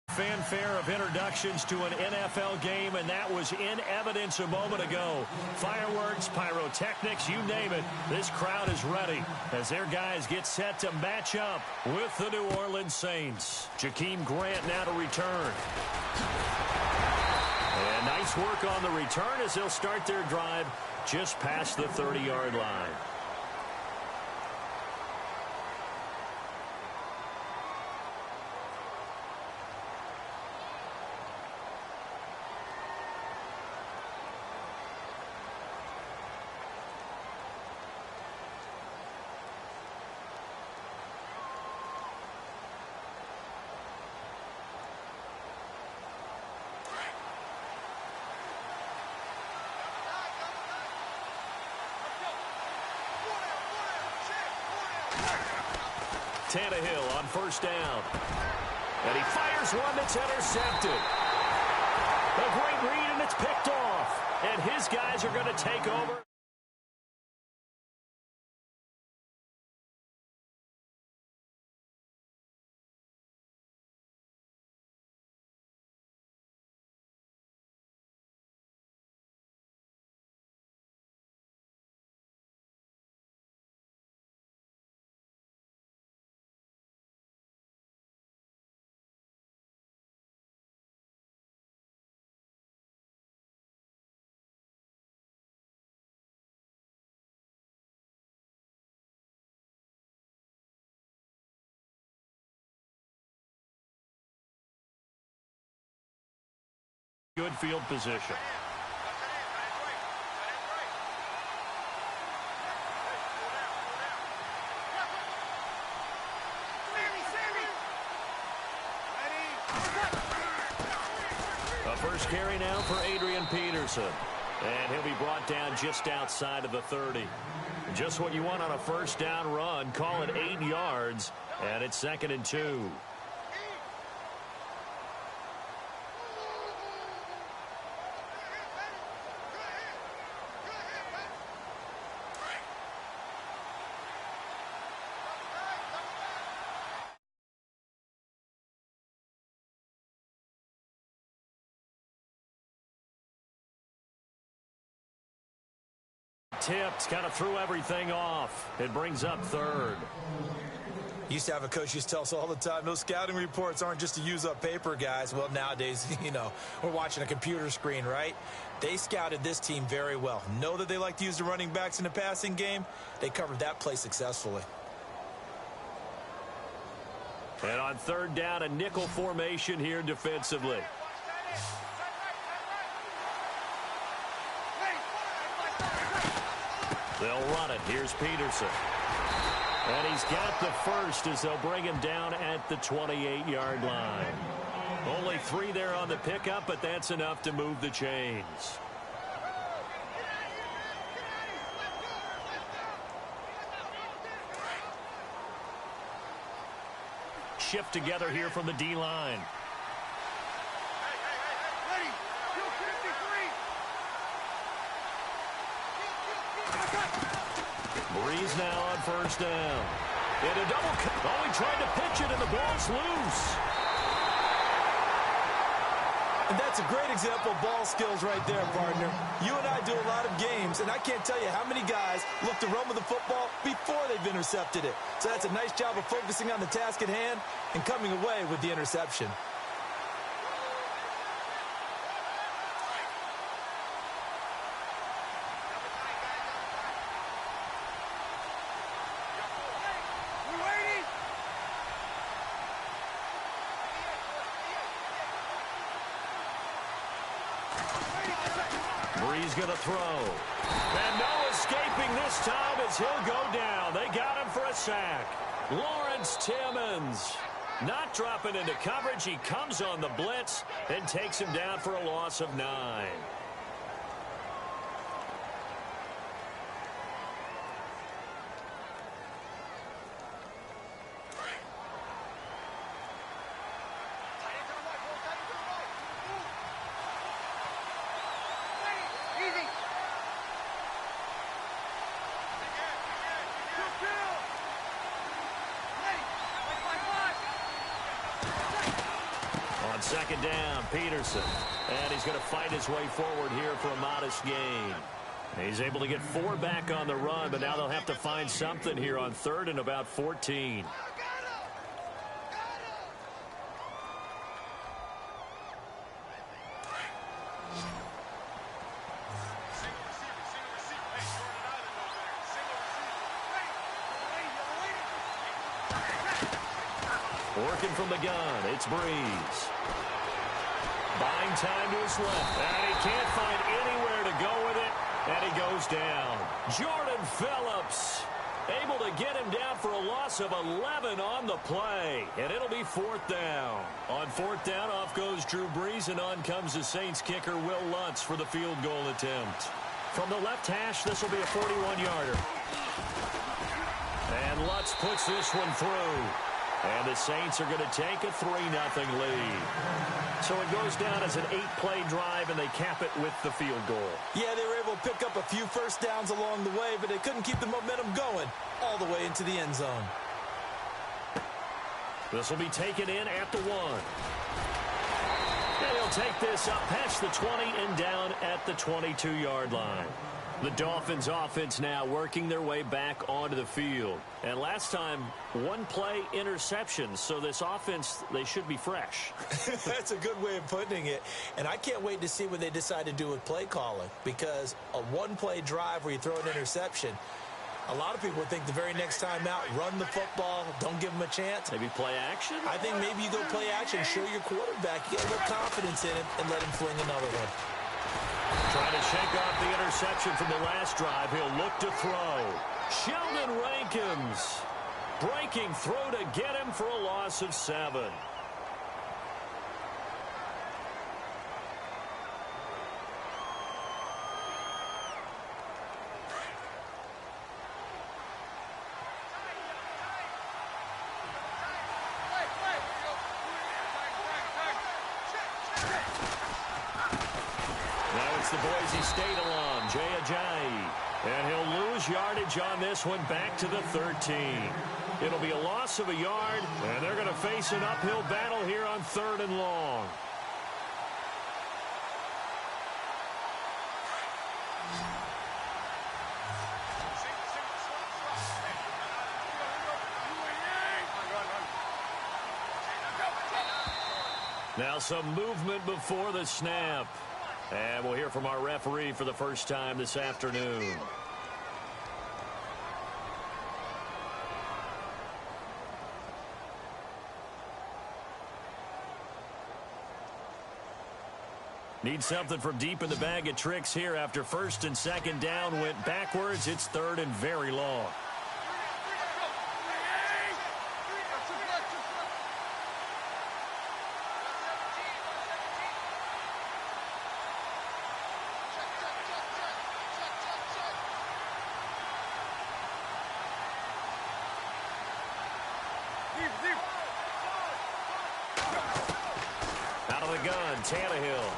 Fanfare of introductions to an NFL game, and that was in evidence a moment ago. Fireworks, pyrotechnics, you name it. This crowd is ready as their guys get set to match up with the New Orleans Saints. Jakeem Grant now to return. And nice work on the return as they'll start their drive just past the 30-yard line. Tannehill on first down. And he fires one that's intercepted. A great read, and it's picked off. And his guys are going to take over. Good field position. A first carry now for Adrian Peterson. And he'll be brought down just outside of the 30. Just what you want on a first down run. Call it 8 yards. And it's 2nd and 2. Tipped, kind of threw everything off. It brings up 3rd. Used to have a coach used to tell us all the time, those scouting reports aren't just to use up paper, guys. Well, nowadays, we're watching a computer screen, right? They scouted this team very well. Know that they like to use the running backs in the passing game. They covered that play successfully. And on 3rd down, a nickel formation here defensively. They'll run it. Here's Peterson. And he's got the first as they'll bring him down at the 28-yard line. Only 3 there on the pickup, but that's enough to move the chains. Shift together here from the D-line. Breeze now on first down. And a double cut. Oh, he tried to pitch it, and the ball's loose. And that's a great example of ball skills right there, partner. You and I do a lot of games, and I can't tell you how many guys look to run with the football before they've intercepted it. So that's a nice job of focusing on the task at hand and coming away with the interception. Going to throw. And no escaping this time as he'll go down. They got him for a sack. Lawrence Timmons not dropping into coverage. He comes on the blitz and takes him down for a loss of 9. On second down, Peterson. And he's going to fight his way forward here for a modest gain. He's able to get 4 back on the run, but now they'll have to find something here on 3rd and about 14. Working from the gun, it's Breeze. Buying time to his left, and he can't find anywhere to go with it, and he goes down. Jordan Phillips able to get him down for a loss of 11 on the play, and it'll be 4th down. On 4th down, off goes Drew Brees, and on comes the Saints kicker Will Lutz for the field goal attempt. From the left hash, this will be a 41-yarder. And Lutz puts this one through. And the Saints are going to take a 3-0 lead. So it goes down as an 8-play drive, and they cap it with the field goal. Yeah, they were able to pick up a few first downs along the way, but they couldn't keep the momentum going all the way into the end zone. This will be taken in at the 1. And he'll take this up past the 20 and down at the 22-yard line. The Dolphins offense now working their way back onto the field. And last time, 1-play interception. So this offense, they should be fresh. That's a good way of putting it. And I can't wait to see what they decide to do with play calling. Because a 1-play drive where you throw an interception, a lot of people think the very next time out, run the football, don't give them a chance. Maybe play action? I think maybe you go play action, show your quarterback, you get a little confidence in him, and let him fling another one. Trying to shake off the interception from the last drive. He'll look to throw. Sheldon Rankins breaking through to get him for a loss of 7. The Boise State alum, Jay Ajayi. And he'll lose yardage on this one back to the 13. It'll be a loss of a yard, and they're going to face an uphill battle here on 3rd and long. Now some movement before the snap. And we'll hear from our referee for the first time this afternoon. Need something from deep in the bag of tricks here after 1st and 2nd down went backwards. It's 3rd and very long. Out of the gun, Tannehill.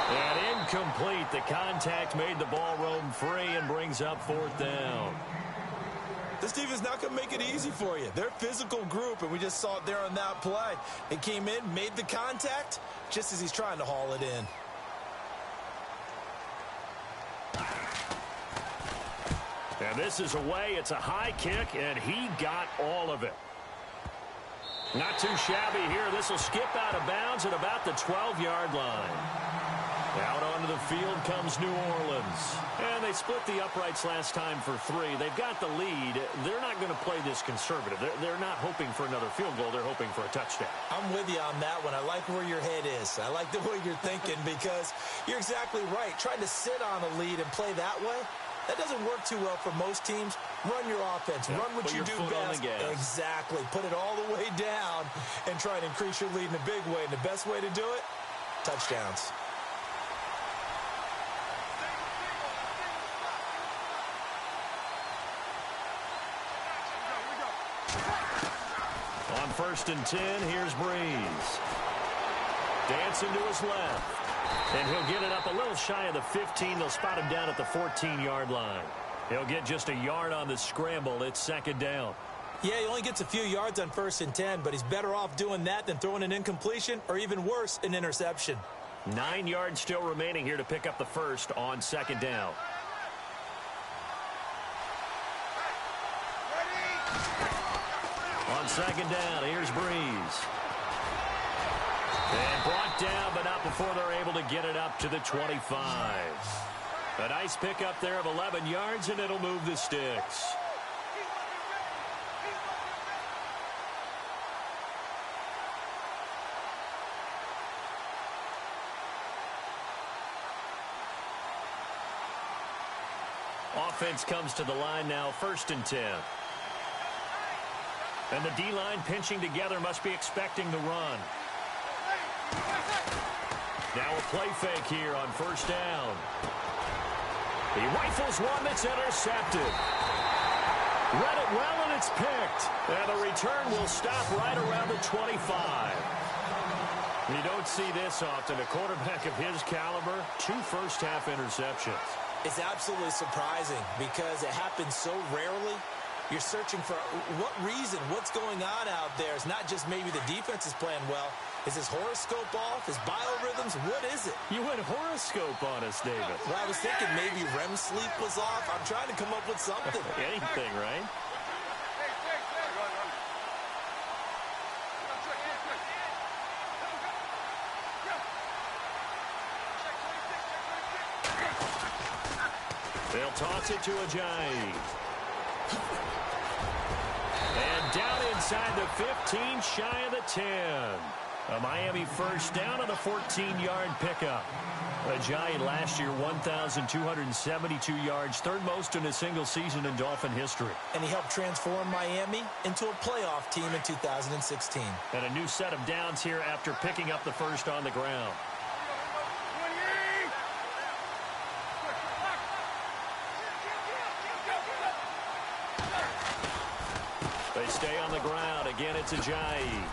And incomplete. The contact made the ball roam free and brings up 4th down. This defense is not going to make it easy for you. They're a physical group, and we just saw it there on that play. It came in, made the contact, just as he's trying to haul it in. And this is away. It's a high kick, and he got all of it. Not too shabby here. This will skip out of bounds at about the 12-yard line. Out onto the field comes New Orleans. And they split the uprights last time for 3. They've got the lead. They're not going to play this conservative. They're not hoping for another field goal. They're hoping for a touchdown. I'm with you on that one. I like where your head is. I like the way you're thinking because you're exactly right. Trying to sit on a lead and play that way, that doesn't work too well for most teams. Run your offense. Yep. Run what you do best. Exactly. Put it all the way down and try and increase your lead in a big way. And the best way to do it, touchdowns. On 1st and 10, here's Breeze. Dancing to his left. And he'll get it up a little shy of the 15. They'll spot him down at the 14-yard line. He'll get just a yard on the scramble. It's 2nd down. Yeah, he only gets a few yards on 1st and 10, but he's better off doing that than throwing an incompletion or even worse, an interception. 9 yards still remaining here to pick up the first on 2nd down. On 2nd down, here's Breeze. And brought down, but not before they're able to get it up to the 25. A nice pickup there of 11 yards, and it'll move the sticks. Offense comes to the line now, 1st and 10. And the D-line pinching together must be expecting the run. Now a play fake here on 1st down. He rifles one that's intercepted. Read it well, and it's picked. And the return will stop right around the 25. You don't see this often. A quarterback of his caliber, 2 first-half interceptions. It's absolutely surprising because it happens so rarely. You're searching for what reason, what's going on out there. It's not just maybe the defense is playing well. Is his horoscope off? His biorhythms? What is it? You went horoscope on us, David. Well, I was thinking maybe REM sleep was off. I'm trying to come up with something. Anything, right? They'll toss it to Ajayi. And down inside the 15, shy of the 10. A Miami first down on a 14-yard pickup. Ajayi last year, 1,272 yards, 3rd most in a single season in Dolphin history. And he helped transform Miami into a playoff team in 2016. And a new set of downs here after picking up the first on the ground. They stay on the ground. Again, it's Ajayi.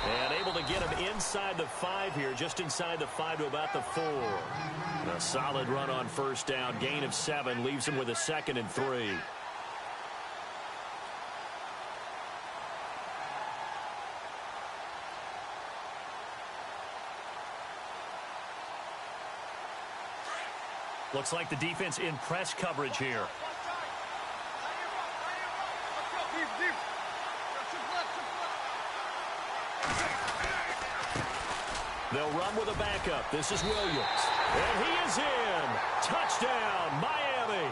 And able to get him inside the 5 here, just inside the 5 to about the 4. And a solid run on 1st down. Gain of 7 leaves him with a 2nd and 3. Looks like the defense in press coverage here. They'll run with a backup. This is Williams. And he is in. Touchdown, Miami.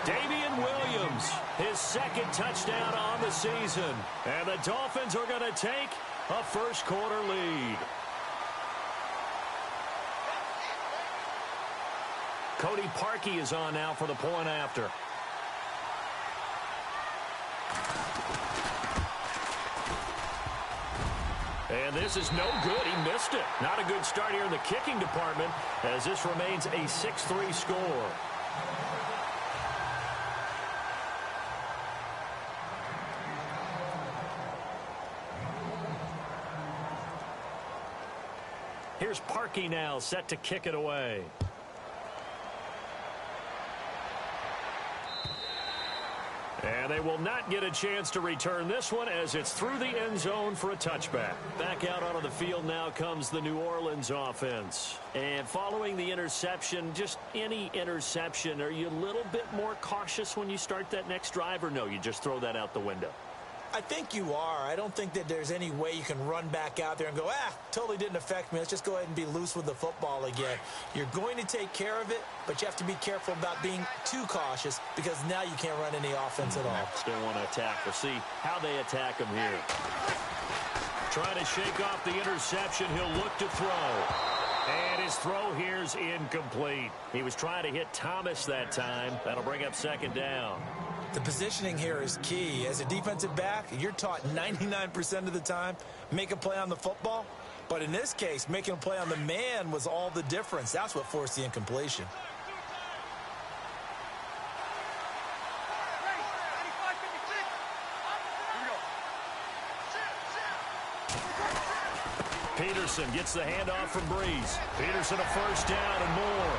Damian Williams, his 2nd touchdown on the season. And the Dolphins are going to take a first-quarter lead. Cody Parkey is on now for the point after. And this is no good. He missed it. Not a good start here in the kicking department as this remains a 6-3 score. Here's Parkey now set to kick it away. And they will not get a chance to return this one as it's through the end zone for a touchback. Back out onto the field now comes the New Orleans offense. And following the interception, just any interception, are you a little bit more cautious when you start that next drive, or no, you just throw that out the window? I think you are. I don't think that there's any way you can run back out there and go, totally didn't affect me. Let's just go ahead and be loose with the football again. You're going to take care of it, but you have to be careful about being too cautious because now you can't run any offense at all. Still want to attack. We'll see how they attack him here. Trying to shake off the interception. He'll look to throw. And his throw here is incomplete. He was trying to hit Thomas that time. That'll bring up 2nd down. The positioning here is key. As a defensive back, you're taught 99% of the time, make a play on the football. But in this case, making a play on the man was all the difference. That's what forced the incompletion. Peterson gets the handoff from Breeze. Peterson a first down and more.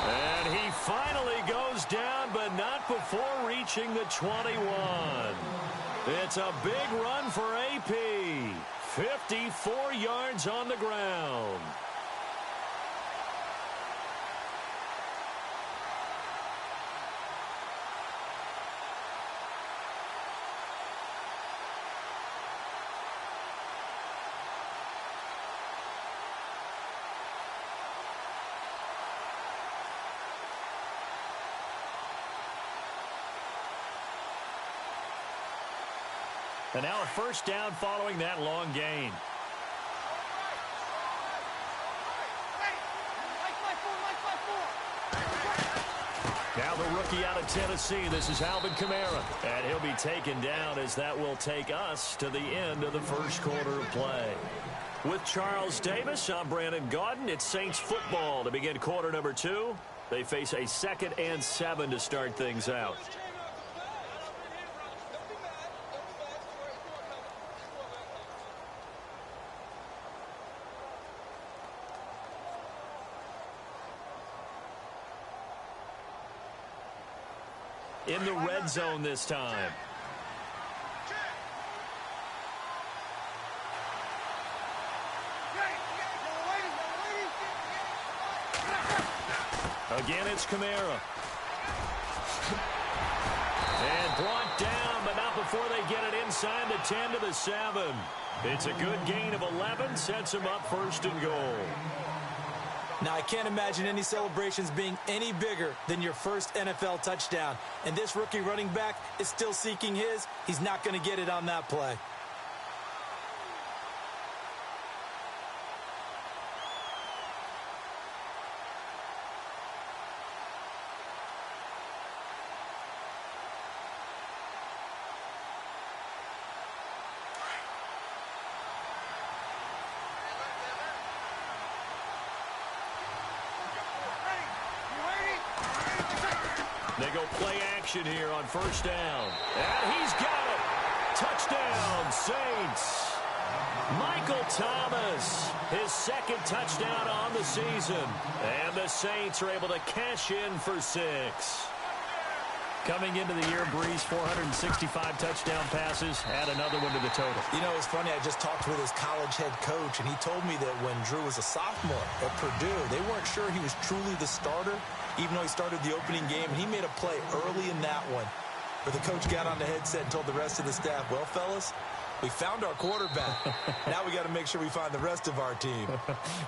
And he finally goes down, but not before reaching the 21. It's a big run for AP. 54 yards on the ground. And now a first down following that long gain. Now the rookie out of Tennessee. This is Alvin Kamara. And he'll be taken down as that will take us to the end of the first quarter of play. With Charles Davis, I'm Brandon Gaudin. It's Saints football to begin quarter number 2. They face a 2nd and 7 to start things out. In the red zone this time. Again, it's Kamara. And brought down, but not before they get it inside the 10 to the 7. It's a good gain of 11, sets them up 1st and goal. Now, I can't imagine any celebrations being any bigger than your first NFL touchdown. And this rookie running back is still seeking his. He's not going to get it on that play. They go play action here on first down. And he's got it. Touchdown, Saints. Michael Thomas, his 2nd touchdown on the season. And the Saints are able to cash in for 6. Coming into the year, Breeze, 465 touchdown passes. Add another one to the total. You know, it's funny. I just talked with his college head coach, and he told me that when Drew was a sophomore at Purdue, they weren't sure he was truly the starter, even though he started the opening game, and he made a play early in that one. But the coach got on the headset and told the rest of the staff, well, fellas, we found our quarterback. Now we got to make sure we find the rest of our team.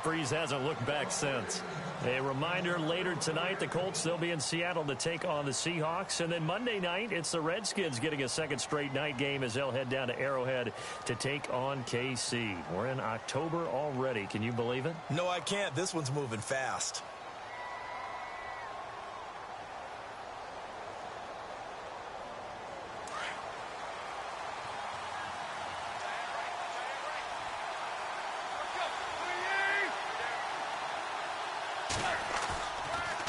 Breeze hasn't looked back since. A reminder, later tonight, the Colts, they'll be in Seattle to take on the Seahawks. And then Monday night, it's the Redskins getting a 2nd straight night game as they'll head down to Arrowhead to take on KC. We're in October already. Can you believe it? No, I can't. This one's moving fast.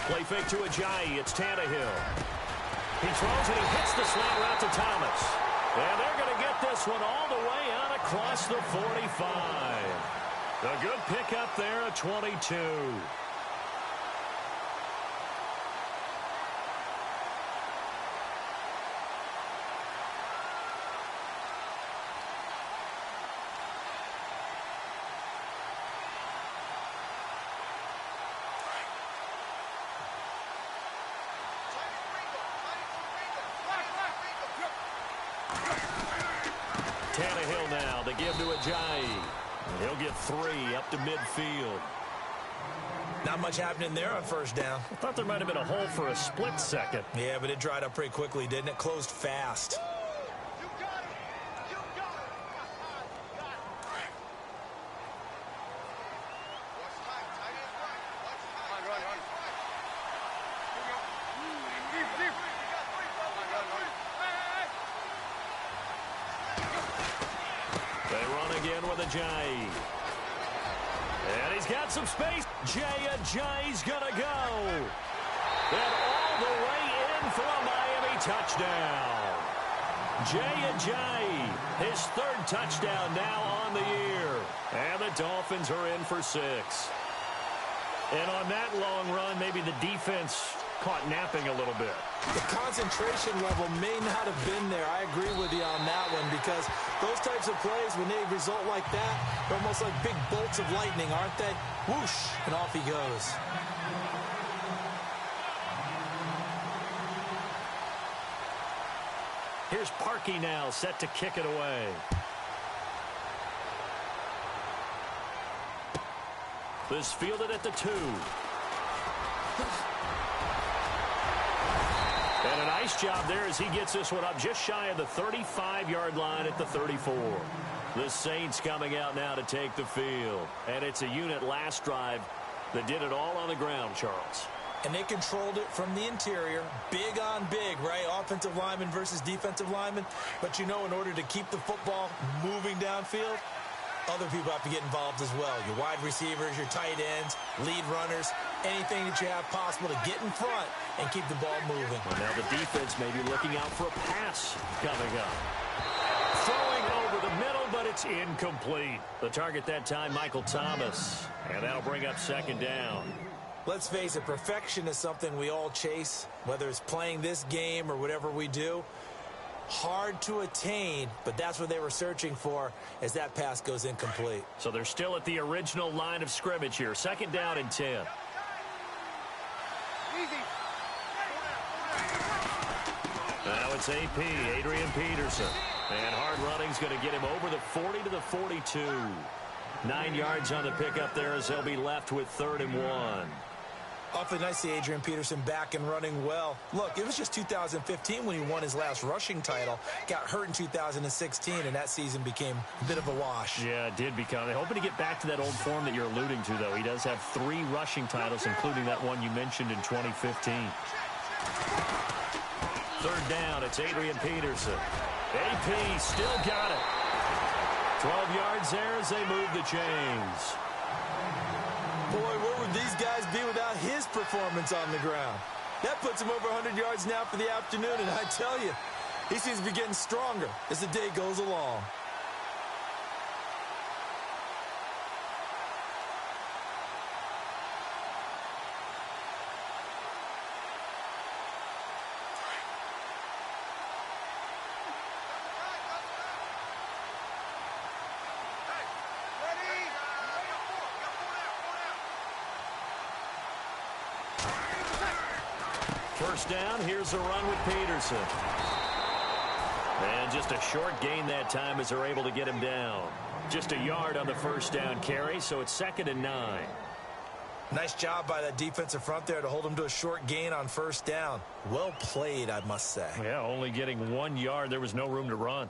Play fake to Ajayi. It's Tannehill. He throws and he hits the slant route to Thomas. And they're going to get this one all the way out across the 45. A good pickup there at 22. Tannehill now, they give to Ajayi. He'll get 3 up to midfield. Not much happening there on first down. I thought there might have been a hole for a split second. Yeah, but it dried up pretty quickly, didn't it? Closed fast. Ajayi. And he's got some space. Ajayi's gonna go. And all the way in for a Miami touchdown. Ajayi, his 3rd touchdown now on the year. And the Dolphins are in for 6. And on that long run, maybe the defense caught napping a little bit. The concentration level may not have been there. I agree with you on that one, because those types of plays, when they result like that, they're almost like big bolts of lightning, aren't they? Whoosh, and off he goes. Here's Parkey now, set to kick it away. This fielded at the 2. And a nice job there as he gets this one up just shy of the 35-yard line at the 34. The Saints coming out now to take the field. And it's a unit last drive that did it all on the ground, Charles. And they controlled it from the interior. Big on big, right? Offensive lineman versus defensive lineman. But you know, in order to keep the football moving downfield, other people have to get involved as well. Your wide receivers, your tight ends, lead runners, anything that you have possible to get in front and keep the ball moving. Well, now the defense may be looking out for a pass coming up. Throwing over the middle, but it's incomplete. The target that time, Michael Thomas. And that'll bring up second down. Let's face it, perfection is something we all chase, whether it's playing this game or whatever we do. Hard to attain, but that's what they were searching for as that pass goes incomplete. So they're still at the original line of scrimmage here. Second down and 10. Now it's AP, Adrian Peterson. And hard running's going to get him over the 40 to the 42. 9 yards on the pickup there as they'll be left with 3rd and 1. Awfully nice to see Adrian Peterson back and running well. Look, it was just 2015 when he won his last rushing title. Got hurt in 2016, and that season became a bit of a wash. Yeah, it did become. They're hoping to get back to that old form that you're alluding to, though. He does have 3 rushing titles, including that one you mentioned in 2015. 3rd down, it's Adrian Peterson. AP still got it. 12 yards there as they move the chains. Boy, where would these guys be without his performance on the ground? That puts him over 100 yards now for the afternoon, and I tell you, he seems to be getting stronger as the day goes along. First down, here's a run with Peterson. And just a short gain that time as they're able to get him down. Just a yard on the first down carry, so it's 2nd and 9. Nice job by that defensive front there to hold him to a short gain on first down. Well played, I must say. Yeah, only getting 1 yard. There was no room to run.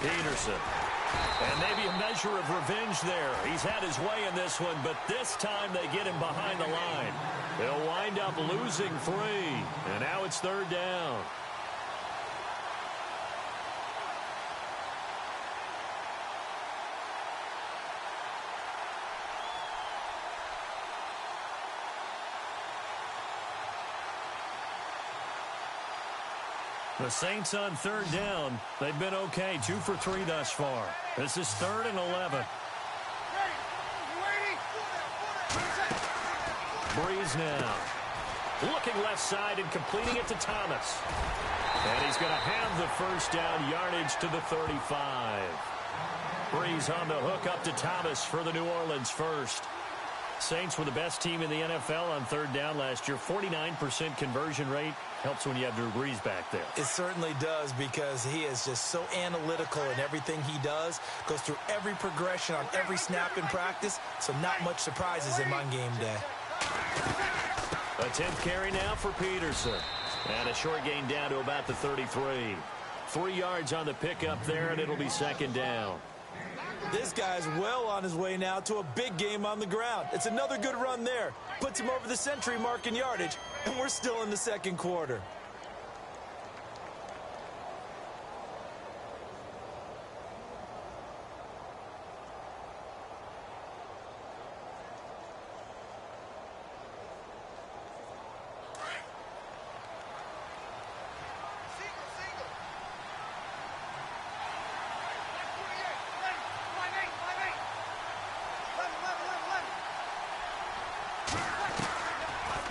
Peterson. And maybe a measure of revenge there. He's had his way in this one, but this time they get him behind the line. They'll wind up losing 3. And now it's 3rd down. The Saints on 3rd down. They've been okay. 2 for 3 thus far. This is 3rd and 11. Breeze now. Looking left side and completing it to Thomas. And he's going to have the first down, yardage to the 35. Breeze on the hook up to Thomas for the New Orleans first. Saints were the best team in the NFL on 3rd down last year. 49% conversion rate. Helps when you have Drew Brees back there. It certainly does, because he is just so analytical in everything he does. Goes through every progression on every snap in practice, so not much surprises him on game day. A 10th carry now for Peterson. And a short gain down to about the 33. 3 yards on the pickup there, and it'll be 2nd down. This guy's well on his way now to a big game on the ground. It's another good run there. Puts him over the century mark in yardage, and we're still in the 2nd quarter.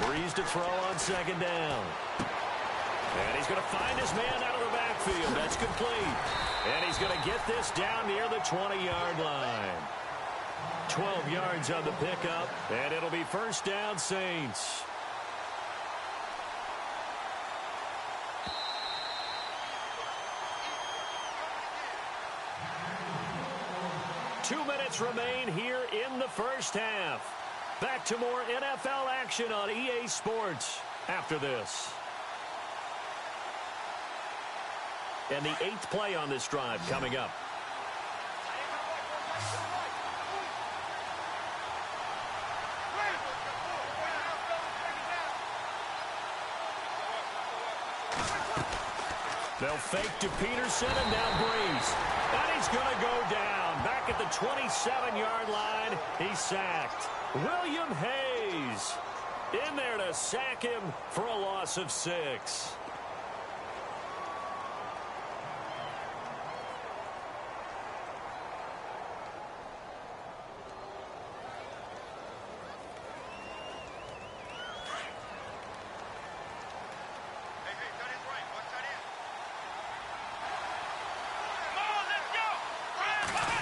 Breeze to throw on second down. And he's going to find his man out of the backfield. That's complete. And he's going to get this down near the 20-yard line. 12 yards on the pickup, and it'll be first down, Saints. Two minutes remain here in the first half. Back to more NFL action on EA Sports after this. And the 8th play on this drive coming up. They'll fake to Peterson, and now Breeze. And he's going to go down. Back at the 27-yard line, he's sacked. William Hayes in there to sack him for a loss of 6.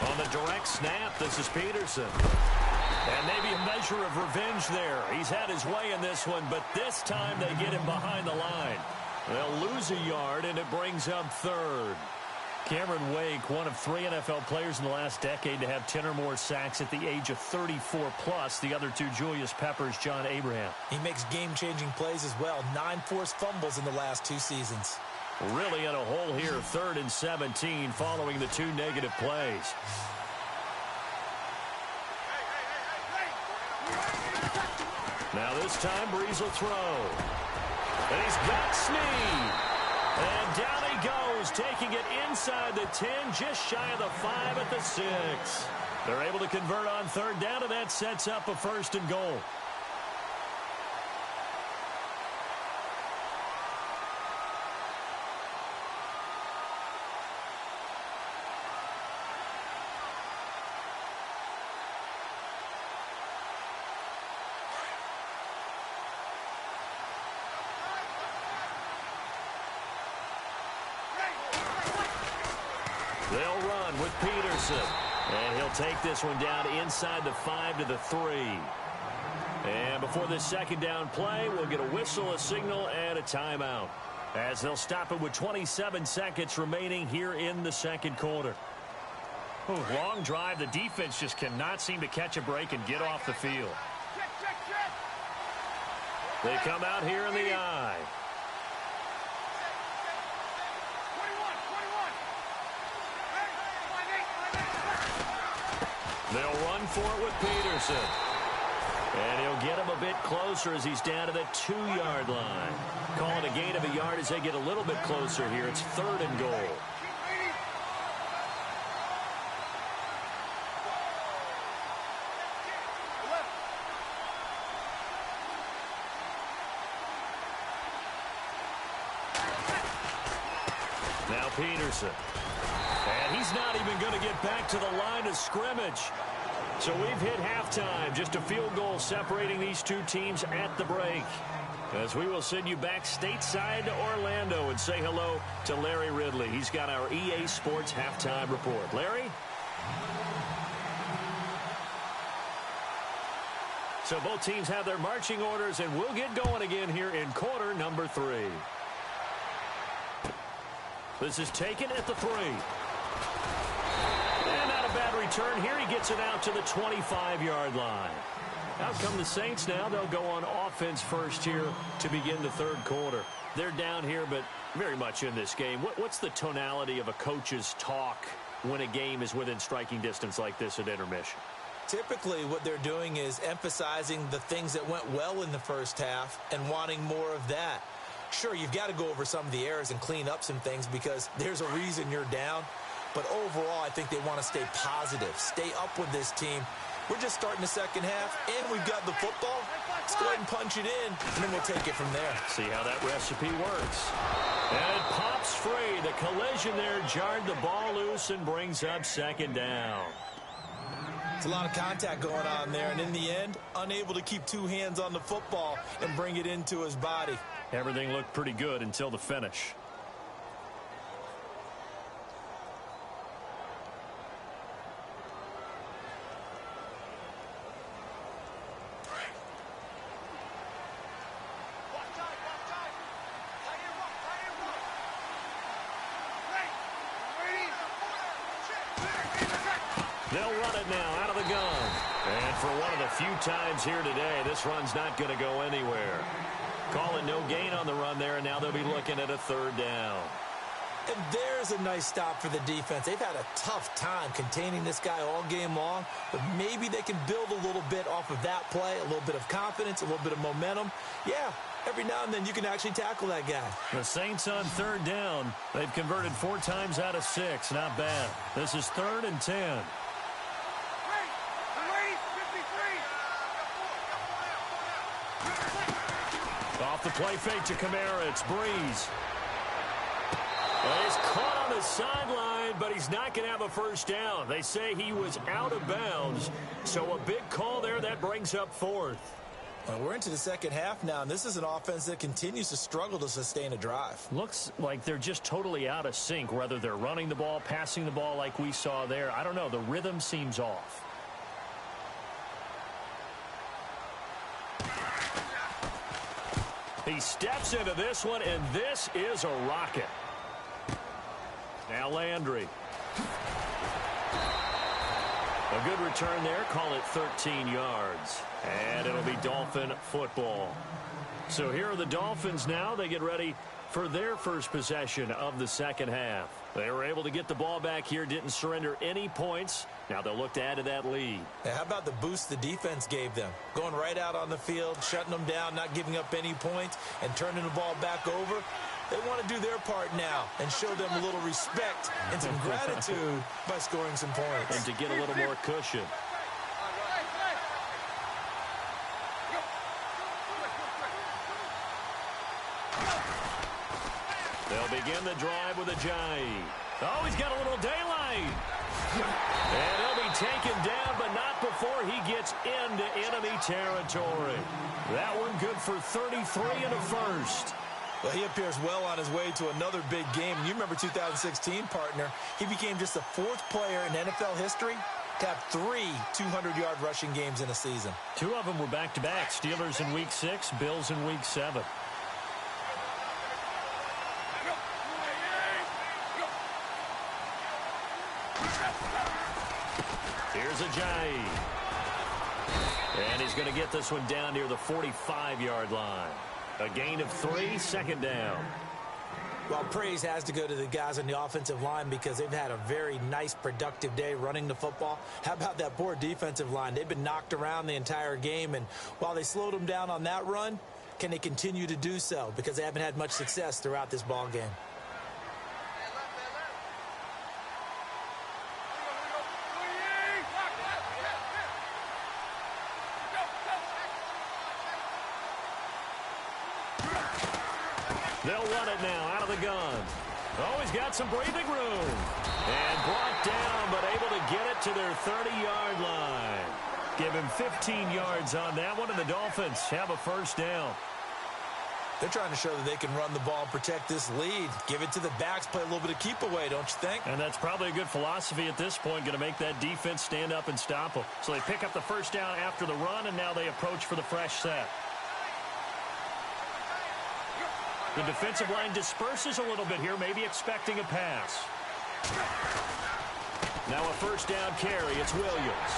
On the direct snap, this is Peterson. And maybe a measure of revenge there. He's had his way in this one, but this time they get him behind the line. They'll lose a yard, and it brings up third. Cameron Wake, one of 3 NFL players in the last decade to have 10 or more sacks at the age of 34+. The other 2, Julius Peppers, John Abraham. He makes game-changing plays as well. 9 forced fumbles in the last 2 seasons. Really in a hole here, 3rd and 17 following the 2 negative plays. Now this time, Breeze will throw. And he's got Snead. And down he goes, taking it inside the 10, just shy of the 5 at the 6. They're able to convert on 3rd down, and that sets up a 1st and goal. They'll run with Peterson. And he'll take this one down inside the 5 to the 3. And before this second down play, we'll get a whistle, a signal, and a timeout. As they'll stop it with 27 seconds remaining here in the second quarter. Ooh, long drive. The defense just cannot seem to catch a break and get off the field. They come out here in the I. They'll run for it with Peterson. And he'll get him a bit closer as he's down to the 2-yard line. Call it a gain of a yard as they get a little bit closer here. It's 3rd and goal. Now Peterson. And he's not even going to get back to the line of scrimmage. So we've hit halftime. Just a field goal separating these 2 teams at the break. As we will send you back stateside to Orlando and say hello to Larry Ridley. He's got our EA Sports halftime report. Larry? So both teams have their marching orders, and we'll get going again here in quarter number 3. This is taken at the 3. And not a bad return here. He gets it out to the 25-yard line. Out come the Saints now. They'll go on offense first here to begin the third quarter. They're down here, but very much in this game. What's the tonality of a coach's talk when a game is within striking distance like this at intermission? Typically, what they're doing is emphasizing the things that went well in the first half and wanting more of that. Sure, you've got to go over some of the errors and clean up some things because there's a reason you're down. But overall, I think they want to stay positive, stay up with this team. We're just starting the second half, and we've got the football. Let's go ahead and punch it in, and then we'll take it from there. See how that recipe works. And it pops free. The collision there jarred the ball loose and brings up second down. It's a lot of contact going on there, and in the end, unable to keep two hands on the football and bring it into his body. Everything looked pretty good until the finish. They'll run it now out of the gun. And for one of the few times here today, this run's not going to go anywhere. Calling no gain on the run there, and now they'll be looking at a third down. And there's a nice stop for the defense. They've had a tough time containing this guy all game long, but maybe they can build a little bit off of that play, a little bit of confidence, a little bit of momentum. Yeah, every now and then you can actually tackle that guy. The Saints on third down. They've converted 4 times out of 6. Not bad. This is 3rd and 10. Off the play fake to Kamara. It's Breeze. Well, he's caught on the sideline, but he's not going to have a first down. They say he was out of bounds. So a big call there. That brings up 4th. Well, we're into the second half now, and this is an offense that continues to struggle to sustain a drive. Looks like they're just totally out of sync, whether they're running the ball, passing the ball like we saw there. I don't know. The rhythm seems off. He steps into this one, and this is a rocket. Now Landry. A good return there. Call it 13 yards. And it'll be Dolphin football. So here are the Dolphins now. They get ready for their first possession of the second half. They were able to get the ball back here, didn't surrender any points. Now they'll look to add to that lead. Now, how about the boost the defense gave them? Going right out on the field, shutting them down, not giving up any points, and turning the ball back over. They want to do their part now and show them a little respect and some gratitude by scoring some points. And to get a little more cushion. They'll begin the drive with a Ajayi. Oh, he's got a little daylight. And he'll be taken down, but not before he gets into enemy territory. That one good for 33 and a first. Well, he appears well on his way to another big game. You remember 2016, partner. He became just the 4th player in NFL history to have 3 200-yard rushing games in a season. 2 of them were back-to-back. Steelers in Week 6, Bills in Week 7. Here's Ajayi. And he's going to get this one down near the 45-yard line. A gain of 3, 2nd down. Well, praise has to go to the guys on the offensive line because they've had a very nice, productive day running the football. How about that poor defensive line? They've been knocked around the entire game, and while they slowed them down on that run, can they continue to do so? Because they haven't had much success throughout this ball game. They'll run it now out of the gun. Oh, he's got some breathing room. And brought down, but able to get it to their 30-yard line. Give him 15 yards on that one, and the Dolphins have a first down. They're trying to show that they can run the ball and protect this lead. Give it to the backs, play a little bit of keep away, don't you think? And that's probably a good philosophy at this point, going to make that defense stand up and stop them. So they pick up the first down after the run, and now they approach for the fresh set. The defensive line disperses a little bit here, maybe expecting a pass. Now a first down carry. It's Williams.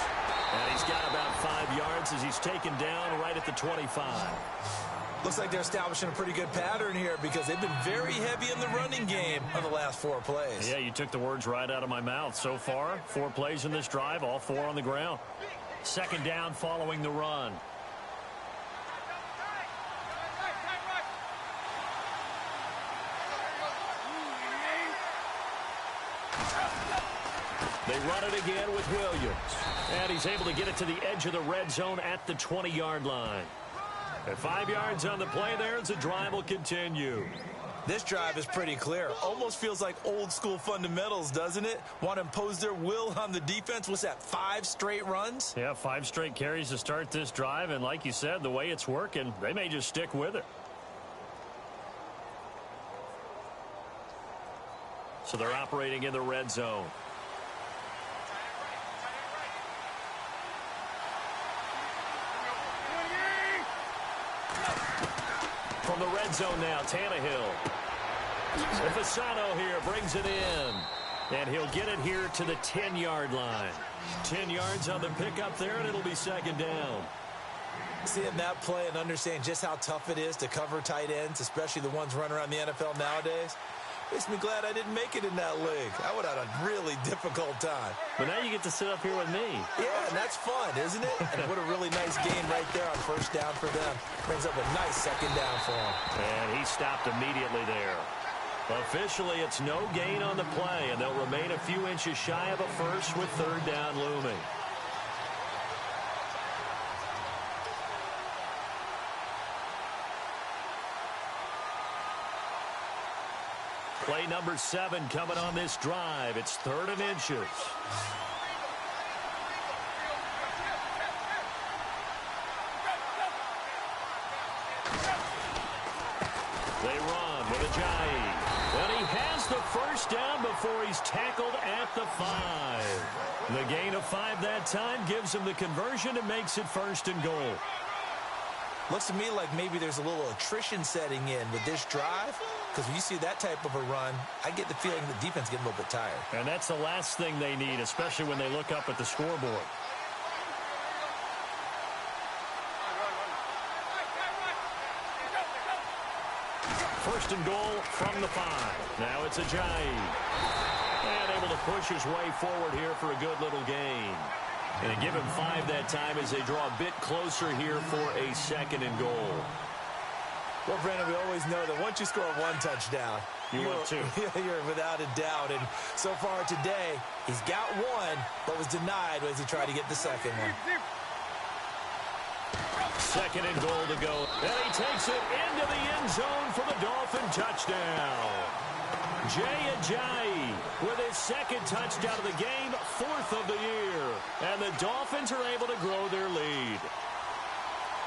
And he's got about 5 yards as he's taken down right at the 25. Looks like they're establishing a pretty good pattern here because they've been very heavy in the running game of the last 4 plays. Yeah, you took the words right out of my mouth. So far, 4 plays in this drive, all 4 on the ground. 2nd down following the run. They run it again with Williams. And he's able to get it to the edge of the red zone at the 20-yard line. At 5 yards on the play there as the drive will continue. This drive is pretty clear. Almost feels like old school fundamentals, doesn't it? Want to impose their will on the defense. What's that, 5 straight runs? Yeah, 5 straight carries to start this drive. And like you said, the way it's working, they may just stick with it. So they're operating in the red zone. From the red zone now, Tannehill. Fasano here brings it in. And he'll get it here to the 10-yard line. 10 yards on the pickup there, and it'll be second down. Seeing that play and understanding just how tough it is to cover tight ends, especially the ones running around the NFL nowadays, makes me glad I didn't make it in that league. I would have had a really difficult time. But now you get to sit up here with me. Yeah, and that's fun, isn't it? And what a really nice game right there on first down for them. Brings up a nice second down for him. And he stopped immediately there. Officially, it's no gain on the play, and they'll remain a few inches shy of a first with third down looming. Play number 7 coming on this drive. It's 3rd and inches. They run with Ajayi. And he has the first down before he's tackled at the 5. The gain of 5 that time gives him the conversion and makes it 1st and goal. Looks to me like maybe there's a little attrition setting in with this drive, because when you see that type of a run, I get the feeling the defense getting a little bit tired. And that's the last thing they need, especially when they look up at the scoreboard. First and goal from the 5. Now it's Ajayi. And able to push his way forward here for a good little gain. And give him 5 that time as they draw a bit closer here for a 2nd and goal. Well, Brandon, we always know that once you score 1 touchdown, you're 2. You're without a doubt. And so far today, he's got 1, but was denied as he tried to get the 2nd one. 2nd and goal to go. And he takes it into the end zone for the Dolphin touchdown. Jay Ajayi with his 2nd touchdown of the game, 4th of the year. And the Dolphins are able to grow their lead.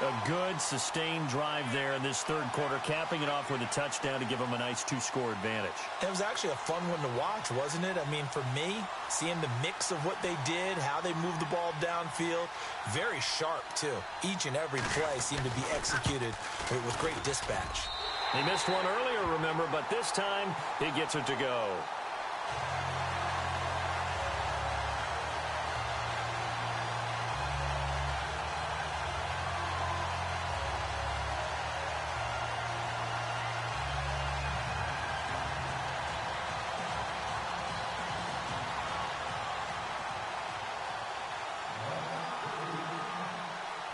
A good, sustained drive there in this 3rd quarter, capping it off with a touchdown to give them a nice 2-score advantage. It was actually a fun one to watch, wasn't it? I mean, for me, seeing the mix of what they did, how they moved the ball downfield, very sharp, too. Each and every play seemed to be executed with great dispatch. He missed one earlier, remember, but this time he gets it to go.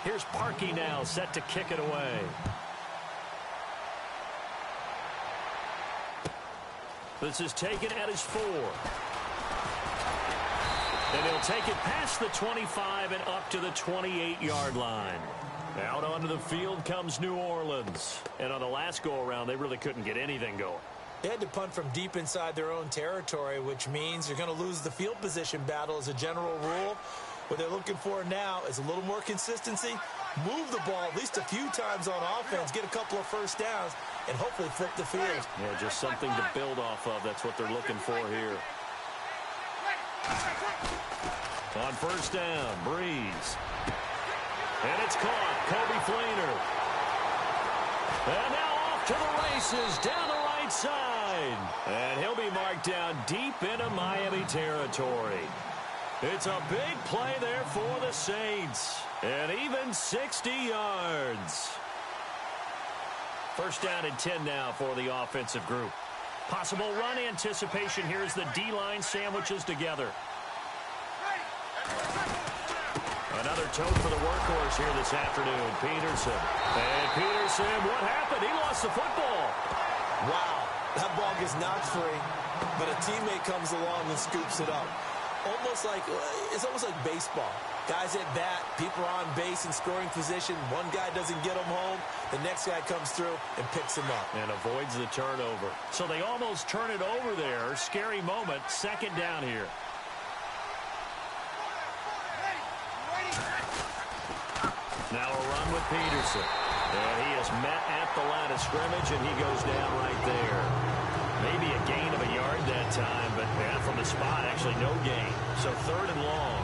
Here's Parkey now, set to kick it away. This is taken at his 4. And he'll take it past the 25 and up to the 28-yard line. Out onto the field comes New Orleans. And on the last go-around, they really couldn't get anything going. They had to punt from deep inside their own territory, which means you're going to lose the field position battle as a general rule. What they're looking for now is a little more consistency, move the ball at least a few times on offense, get a couple of first downs, and hopefully flip the field. Yeah, just something to build off of. That's what they're looking for here. On first down, Breeze. And it's caught. Kobe Fleener. And now off to the races down the right side. And he'll be marked down deep into Miami territory. It's a big play there for the Saints. And even 60 yards. First down and 10 now for the offensive group. Possible run anticipation here as the D-line sandwiches together. Another tote for the workhorse here this afternoon, Peterson. And Peterson, what happened? He lost the football. Wow, that ball gets knocked free, but a teammate comes along and scoops it up. It's almost like baseball. Guys at bat, people are on base in scoring position. One guy doesn't get them home. The next guy comes through and picks him up. And avoids the turnover. So they almost turn it over there. Scary moment. Second down here. Now a run with Peterson. And he is met at the line of scrimmage, and he goes down right there. Maybe a gain of a yard that time, but from the spot, actually no gain. So third and long.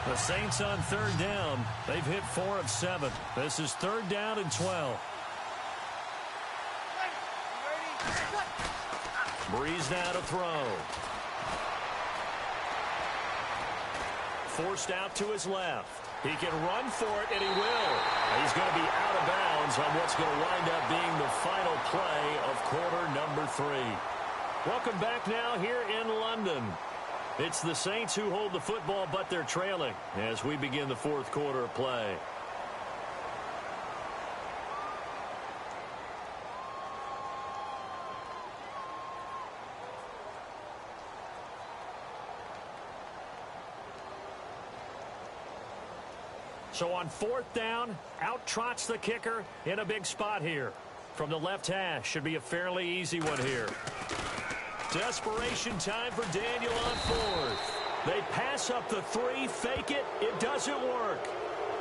The Saints on third down. They've hit 4 of 7. This is third down and 12. Breeze now to throw. Forced out to his left. He can run for it, and he will. He's going to be out of bounds on what's going to wind up being the final play of quarter number 3. Welcome back now here in London. It's the Saints who hold the football, but they're trailing as we begin the fourth quarter of play. So on fourth down, out trots the kicker in a big spot here. From the left hash, should be a fairly easy one here. Desperation time for Daniel on fourth. They pass up the 3, fake it. It doesn't work.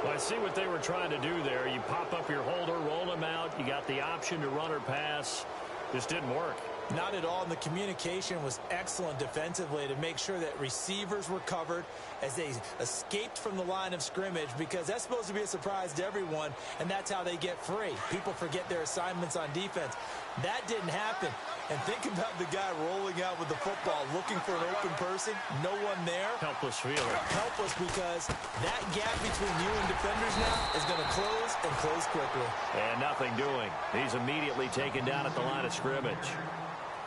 Well, I see what they were trying to do there. You pop up your holder, roll him out. You got the option to run or pass. Just didn't work. Not at all, and the communication was excellent defensively to make sure that receivers were covered as they escaped from the line of scrimmage, because that's supposed to be a surprise to everyone, and that's how they get free. People forget their assignments on defense. That didn't happen. And think about the guy rolling out with the football, looking for an open person, no one there. Helpless feeling. Helpless, because that gap between you and defenders now is going to close and close quickly. And nothing doing. He's immediately taken down at the line of scrimmage.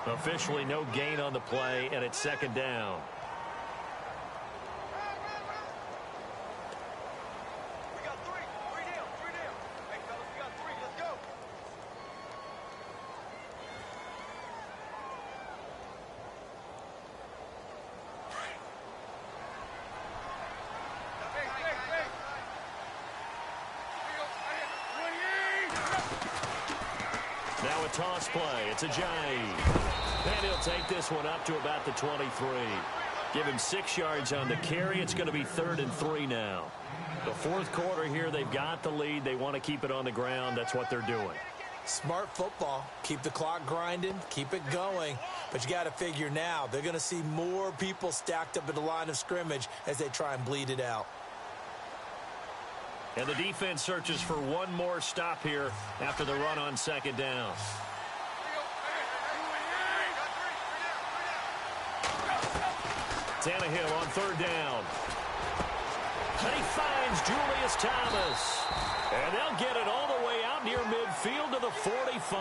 Officially no gain on the play, and it's second down. We got three down. Hey, fellas, we got 3. Let's go. Now a toss play. It's a Ajayi. And he'll take this one up to about the 23. Give him 6 yards on the carry. It's going to be 3rd and 3 now. The fourth quarter here, they've got the lead. They want to keep it on the ground. That's what they're doing. Smart football. Keep the clock grinding. Keep it going. But you got to figure now, they're going to see more people stacked up at the line of scrimmage as they try and bleed it out. And the defense searches for one more stop here after the run on second down. Tannehill on third down. And he finds Julius Thomas. And they'll get it all the way out near midfield to the 45.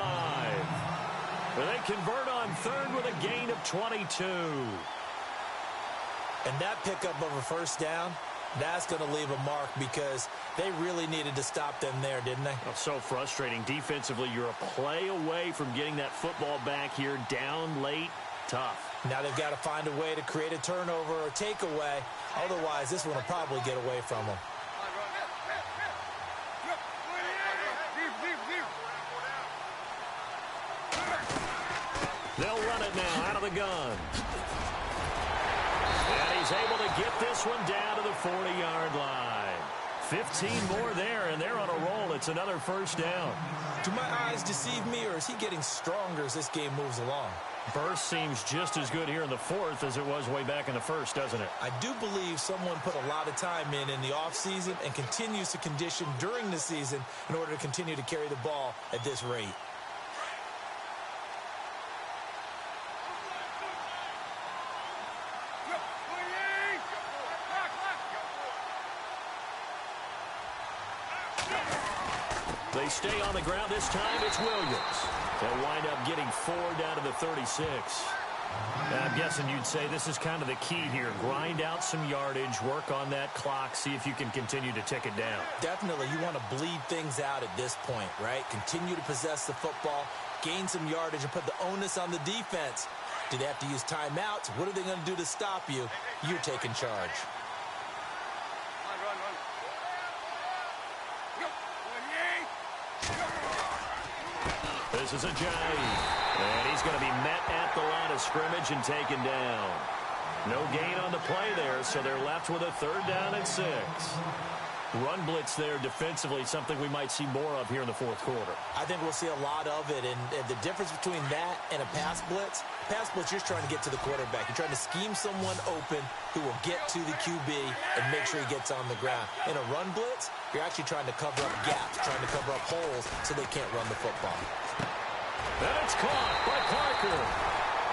And they convert on third with a gain of 22. And that pickup of a first down, that's going to leave a mark, because they really needed to stop them there, didn't they? Oh, so frustrating. Defensively, you're a play away from getting that football back here. Down late, tough. Now they've got to find a way to create a turnover or takeaway. Otherwise, this one will probably get away from them. They'll run it now out of the gun. And he's able to get this one down to the 40-yard line. 15 more there, and they're on a roll. It's another first down. Do my eyes deceive me, or is he getting stronger as this game moves along? Burst seems just as good here in the fourth as it was way back in the first, doesn't it? I do believe someone put a lot of time in the offseason and continues to condition during the season in order to continue to carry the ball at this rate. They stay on the ground this time. It's Williams. They'll wind up getting 4 down to the 36. I'm guessing you'd say this is kind of the key here. Grind out some yardage, work on that clock, see if you can continue to tick it down. Definitely, you want to bleed things out at this point, right? Continue to possess the football, gain some yardage, and put the onus on the defense. Do they have to use timeouts? What are they going to do to stop you? You're taking charge. This is a jive. And he's going to be met at the line of scrimmage and taken down. No gain on the play there, so they're left with a 3rd down and 6. Run blitz there defensively, something we might see more of here in the 4th quarter. I think we'll see a lot of it, and the difference between that and a pass blitz, you're just trying to get to the quarterback. You're trying to scheme someone open who will get to the QB and make sure he gets on the ground. In a run blitz, you're actually trying to cover up gaps, trying to cover up holes so they can't run the football. And it's caught by Parker.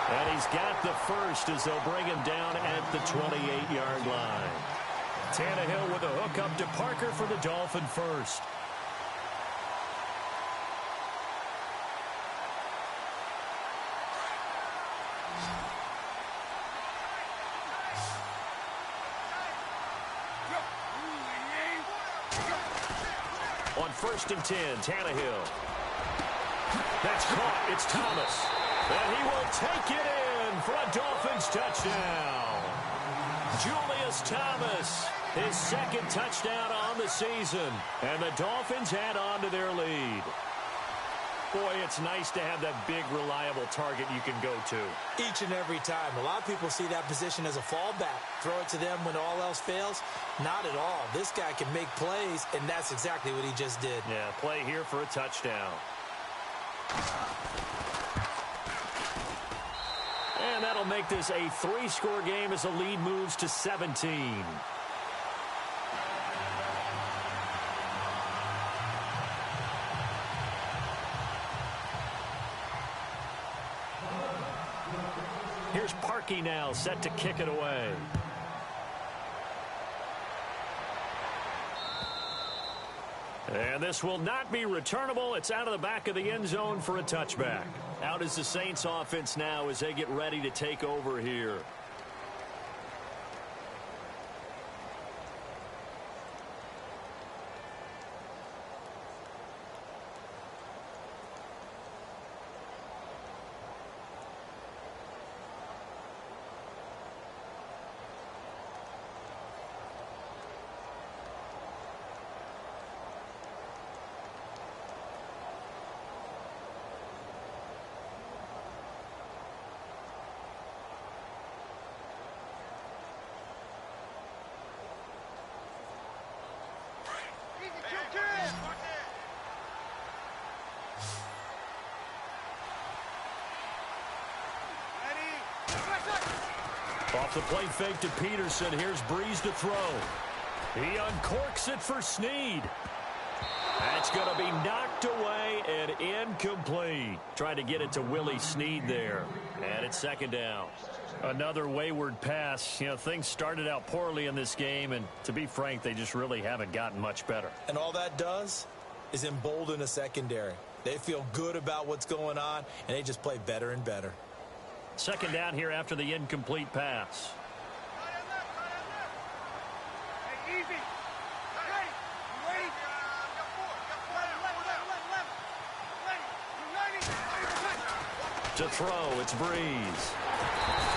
And he's got the first as they'll bring him down at the 28-yard line. Tannehill with a hook up to Parker for the Dolphin first. On 1st and 10, Tannehill. That's caught. It's Thomas. And he will take it in for a Dolphins touchdown. Julius Thomas, his 2nd touchdown on the season. And the Dolphins add on to their lead. Boy, it's nice to have that big, reliable target you can go to. Each and every time. A lot of people see that position as a fallback. Throw it to them when all else fails. Not at all. This guy can make plays, and that's exactly what he just did. Yeah, play here for a touchdown. And that'll make this a 3-score game as the lead moves to 17. Here's Parkey now, set to kick it away. And this will not be returnable. It's out of the back of the end zone for a touchback. Out is the Saints offense now as they get ready to take over here. Off the play fake to Peterson. Here's Breeze to throw. He uncorks it for Snead. That's going to be knocked away and incomplete. Trying to get it to Willie Snead there. And it's 2nd down. Another wayward pass. You know, things started out poorly in this game, and to be frank, they just really haven't gotten much better. And all that does is embolden a secondary. They feel good about what's going on, and they just play better and better. 2nd down here after the incomplete pass. Hey, easy. Ready. You ready? To throw, it's Breeze.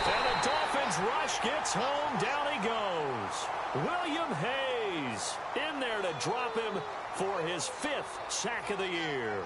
And the Dolphins rush gets home. Down he goes. William Hayes in there to drop him for his 5th sack of the year.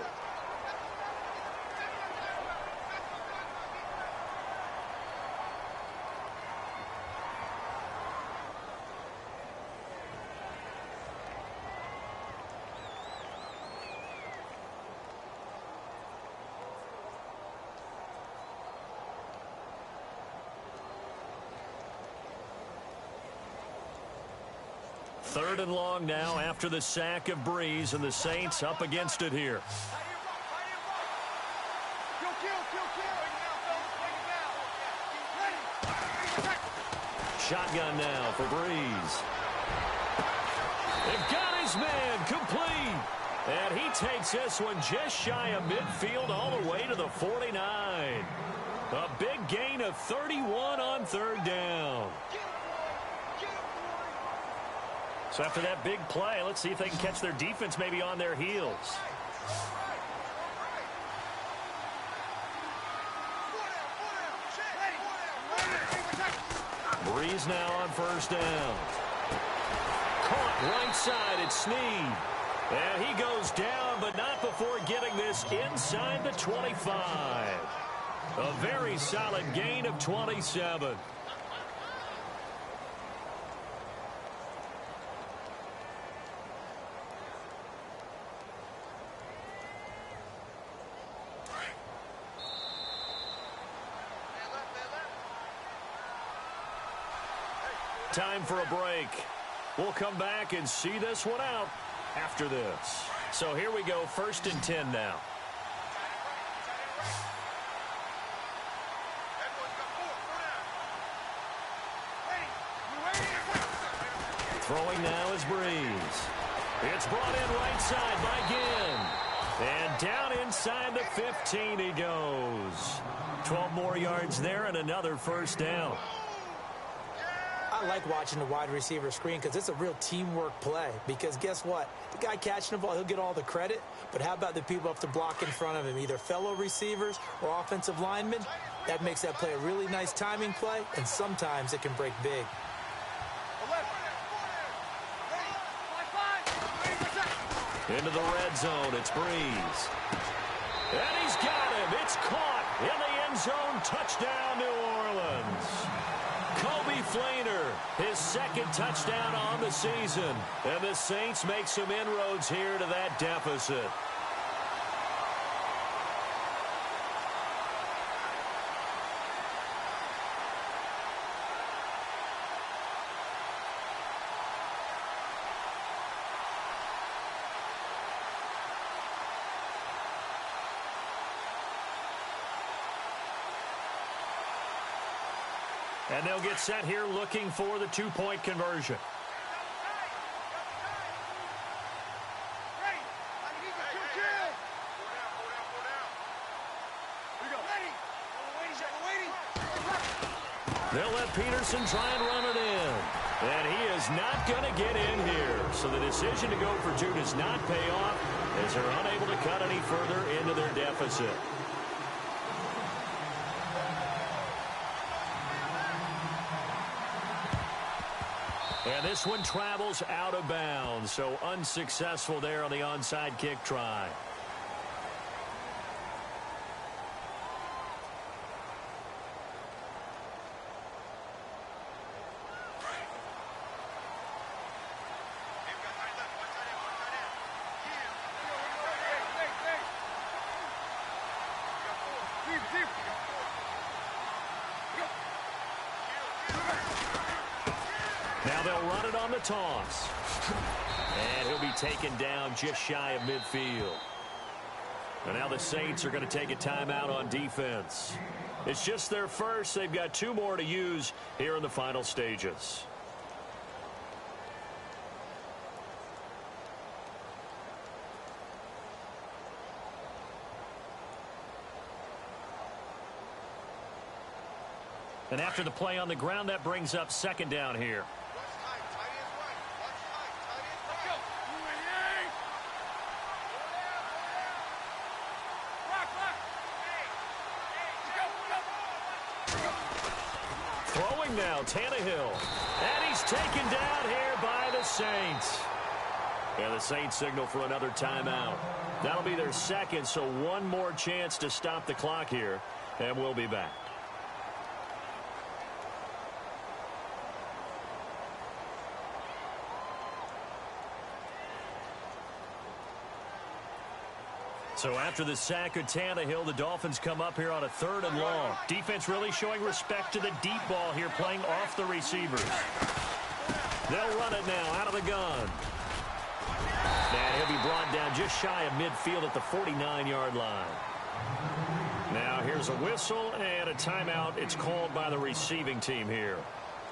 Third and long now after the sack of Breeze, and the Saints up against it here. Shotgun now for Breeze. They've got his man complete. And he takes this one just shy of midfield all the way to the 49. A big gain of 31 on third down. So after that big play, let's see if they can catch their defense maybe on their heels. Breeze now on first down. Caught right side, it's Snead. And he goes down, but not before getting this inside the 25. A very solid gain of 27. Time for a break. We'll come back and see this one out after this. So here we go, 1st and 10 now. Throwing now is Breeze. It's brought in right side by Ginn. And down inside the 15 he goes. 12 more yards there and another first down. I like watching the wide receiver screen because it's a real teamwork play. Because guess what? The guy catching the ball, he'll get all the credit. But how about the people up to block in front of him, either fellow receivers or offensive linemen? That makes that play a really nice timing play, and sometimes it can break big. Into the red zone, it's Breeze. And he's got him. It's caught in the end zone. Touchdown, New Orleans. Kobe Flainer, his 2nd touchdown on the season. And the Saints make some inroads here to that deficit. And they'll get set here looking for the 2-point conversion. They'll let Peterson try and run it in. And he is not going to get in here. So the decision to go for 2 does not pay off as they're unable to cut any further into their deficit. And this one travels out of bounds, so unsuccessful there on the onside kick try. Now they'll run it on the toss. And he'll be taken down just shy of midfield. And now the Saints are going to take a timeout on defense. It's just their first. They've got 2 more to use here in the final stages. And after the play on the ground, that brings up 2nd down here. Throwing now, Tannehill. And he's taken down here by the Saints. And the Saints signal for another timeout. That'll be their 2nd, so 1 more chance to stop the clock here. And we'll be back. So after the sack of Tannehill, the Dolphins come up here on a 3rd and long. Defense really showing respect to the deep ball here, playing off the receivers. They'll run it now out of the gun. And he'll be brought down just shy of midfield at the 49-yard line. Now here's a whistle and a timeout. It's called by the receiving team here.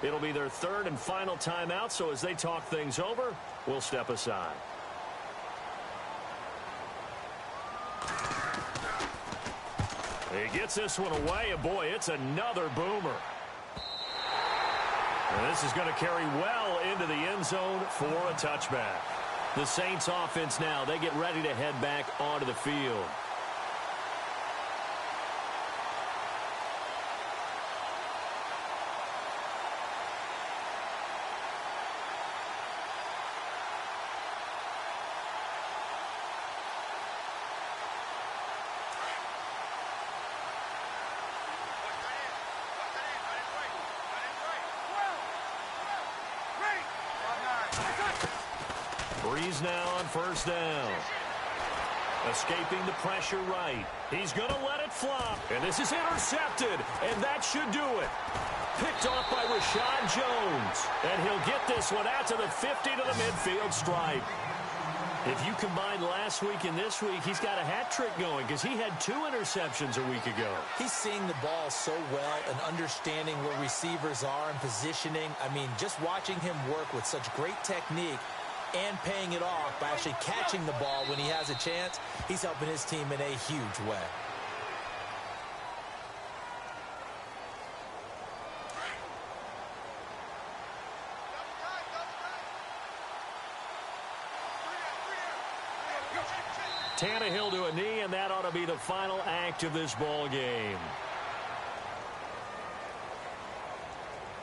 It'll be their 3rd and final timeout, so as they talk things over, we'll step aside. He gets this one away, and boy, it's another boomer. And this is going to carry well into the end zone for a touchback. The Saints offense now, they get ready to head back onto the field. Breeze now on first down. Escaping the pressure right. He's going to let it flop. And this is intercepted. And that should do it. Picked off by Rashad Jones. And he'll get this one out to the 50 to the midfield stripe. If you combine last week and this week, he's got a hat trick going because he had 2 interceptions a week ago. He's seeing the ball so well and understanding where receivers are and positioning. I mean, just watching him work with such great technique and paying it off by actually catching the ball when he has a chance, he's helping his team in a huge way. Tannehill to a knee, and that ought to be the final act of this ball game.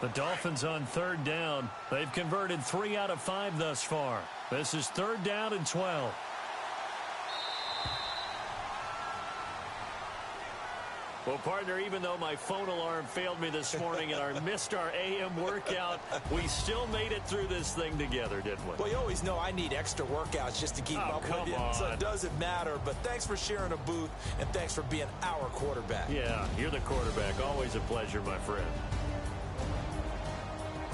The Dolphins on third down. They've converted 3 out of 5 thus far. This is 3rd down and 12. Well, partner, even though my phone alarm failed me this morning and I missed our AM workout, we still made it through this thing together, didn't we? Well, you always know I need extra workouts just to keep up with you, so it doesn't matter. But thanks for sharing a booth, and thanks for being our quarterback. Yeah, you're the quarterback. Always a pleasure, my friend.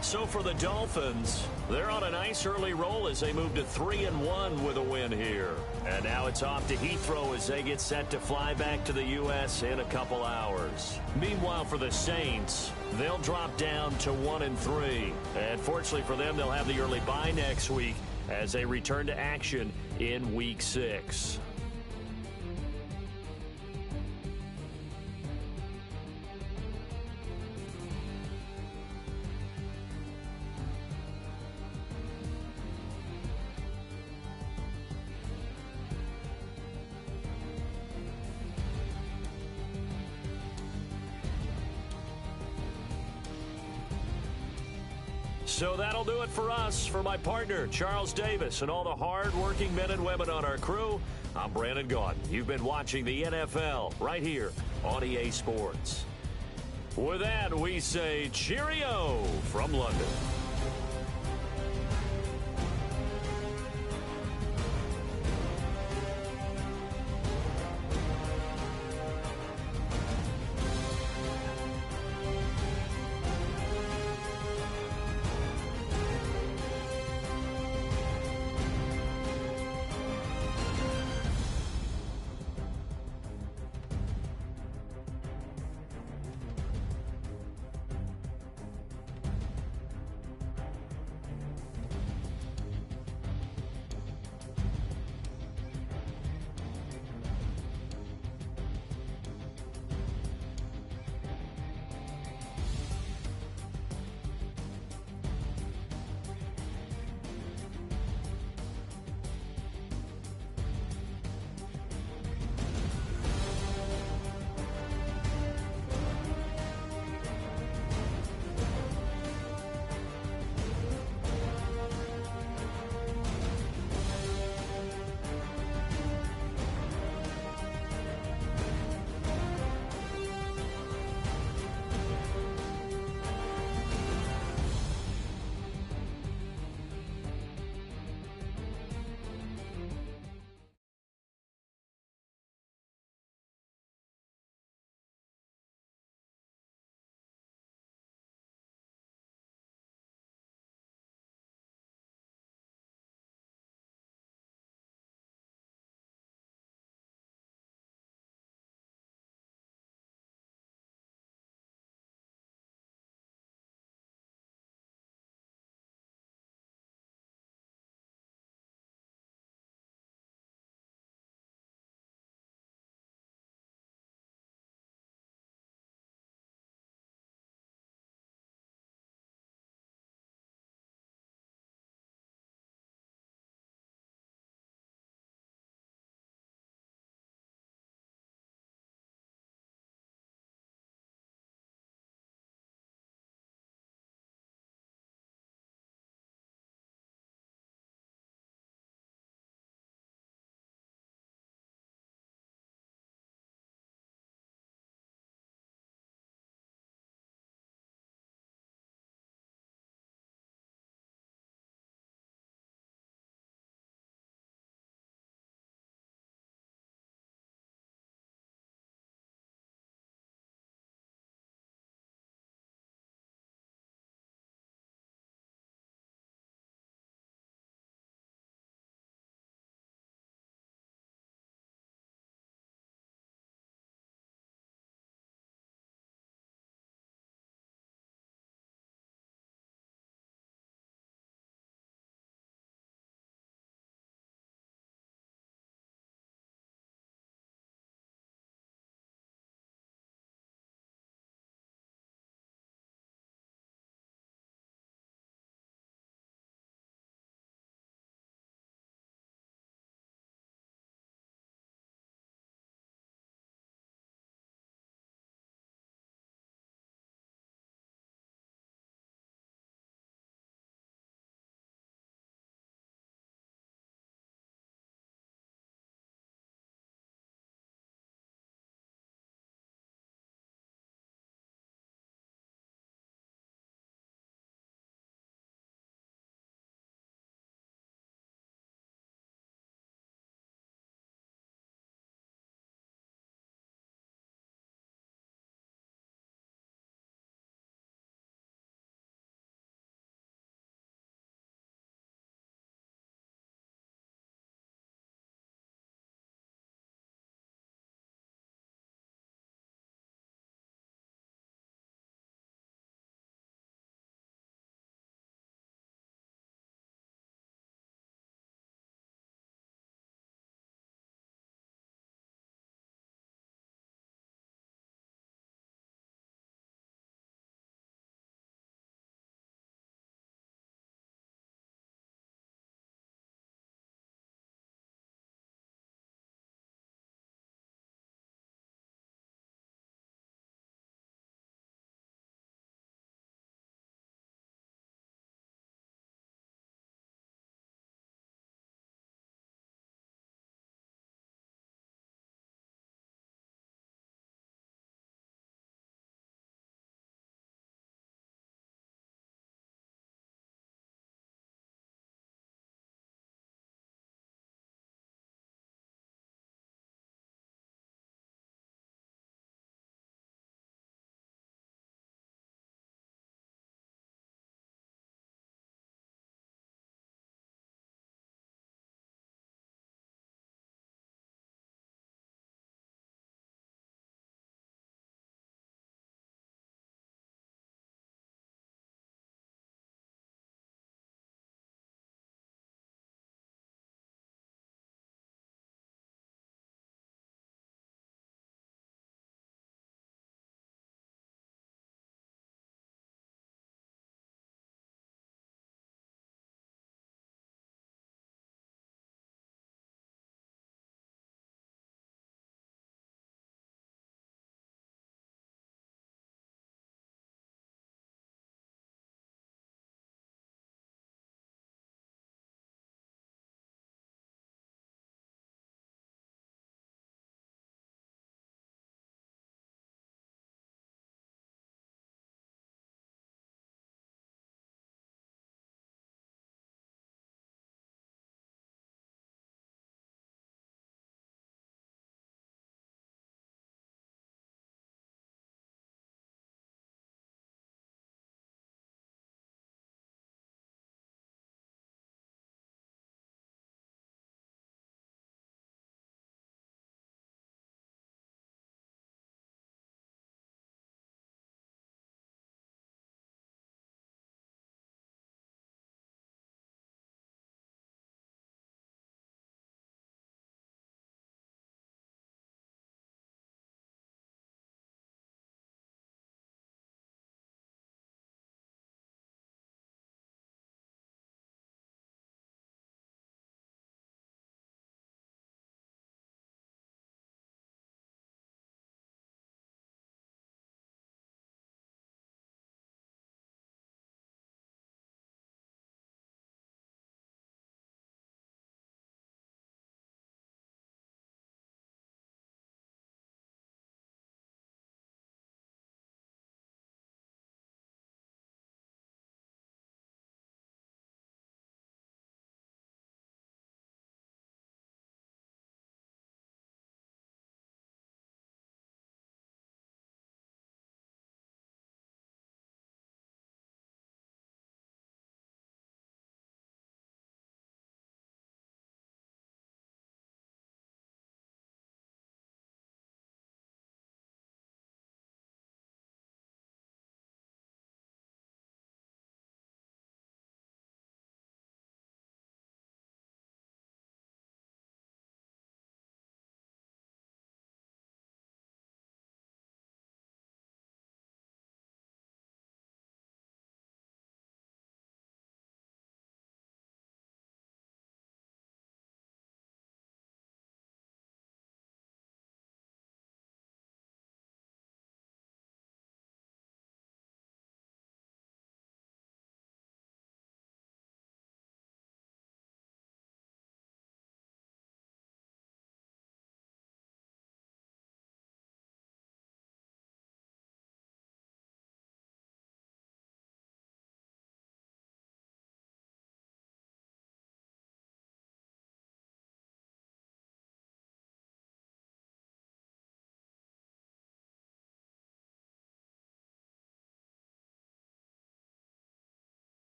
So for the Dolphins, they're on a nice early roll as they move to 3-1 with a win here. And now it's off to Heathrow as they get set to fly back to the U.S. in a couple hours. Meanwhile, for the Saints, they'll drop down to 1-3. And fortunately for them, they'll have the early bye next week as they return to action in Week 6. So that'll do it for us. For my partner, Charles Davis, and all the hard-working men and women on our crew, I'm Brandon Gaudin. You've been watching the NFL right here on EA Sports. With that, we say cheerio from London.